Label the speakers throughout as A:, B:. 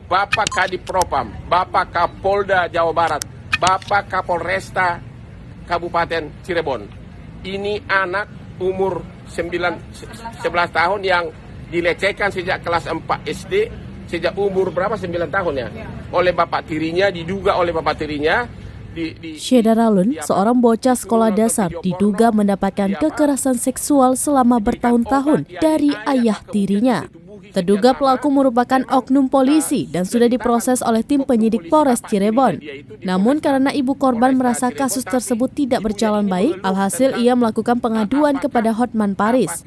A: Bapak Kadif Propam, Bapak Kapolda Jawa Barat, Bapak Kapolresta Kabupaten Cirebon. Ini anak umur 11 tahun yang dilecehkan sejak kelas 4 SD, sejak umur berapa? 9 tahun ya? Oleh bapak tirinya, diduga oleh bapak tirinya.
B: Syeda Ralun, seorang bocah sekolah dasar, diduga mendapatkan kekerasan seksual selama bertahun-tahun dari ayah tirinya. Terduga pelaku merupakan oknum polisi dan sudah diproses oleh tim penyidik Polres Cirebon. Namun karena ibu korban merasa kasus tersebut tidak berjalan baik, alhasil ia melakukan pengaduan kepada Hotman Paris.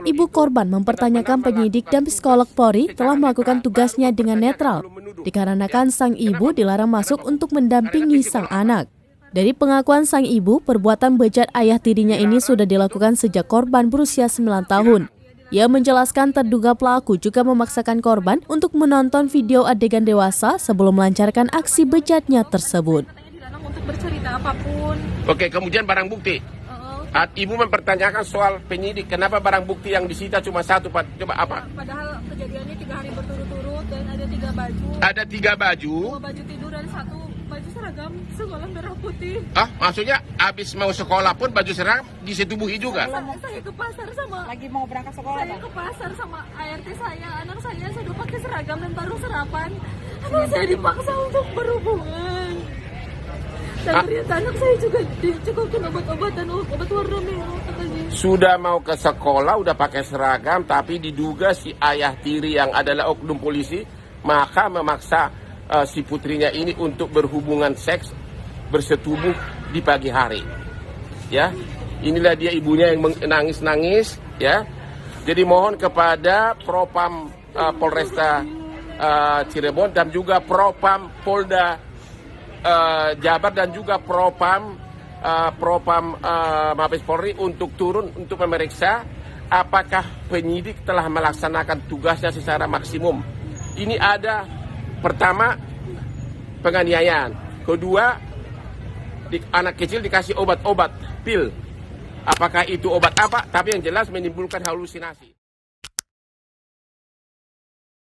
B: Ibu korban mempertanyakan penyidik dan psikolog Polri telah melakukan tugasnya dengan netral, dikarenakan sang ibu dilarang masuk untuk mendampingi sang anak. Dari pengakuan sang ibu, perbuatan bejat ayah tirinya ini sudah dilakukan sejak korban berusia 9 tahun. Ia menjelaskan terduga pelaku juga memaksakan korban untuk menonton video adegan dewasa sebelum melancarkan aksi bejatnya tersebut.
C: Untuk bercerita apapun.
A: Oke, kemudian barang bukti. Ibu mempertanyakan soal penyidik, kenapa barang bukti yang disita cuma satu, Pak? Coba apa?
C: Padahal kejadiannya 3 hari berturut-turut dan ada 3 baju.
A: Ada 3 baju.
C: 2 baju tidur dan 1 baju seragam sekolah merah putih.
A: Maksudnya habis mau sekolah pun baju seragam disetubuhi juga?
C: Saya ke pasar sama
D: lagi mau berangkat sekolah.
C: Saya ke pasar sama ART saya, anak saya sudah pakai seragam dan baru sarapan. Anak saya dipaksa untuk berhubungan. Dan ternyata anak saya juga dicukupkan obat-obatan, obat warna merah katanya.
A: Sudah mau ke sekolah, udah pakai seragam, tapi diduga si ayah tiri yang adalah oknum polisi, maka memaksa si putrinya ini untuk berhubungan seks bersetubuh di pagi hari. Ya, inilah dia ibunya yang menangis-nangis. Ya, jadi mohon kepada Propam Polresta Cirebon dan juga Propam Polda Jabar dan juga Propam Mabes Polri untuk turun untuk memeriksa apakah penyidik telah melaksanakan tugasnya secara maksimum. Ini ada pertama penganiayaan, kedua anak kecil dikasih obat-obat pil. Apakah itu obat apa? Tapi yang jelas menimbulkan halusinasi.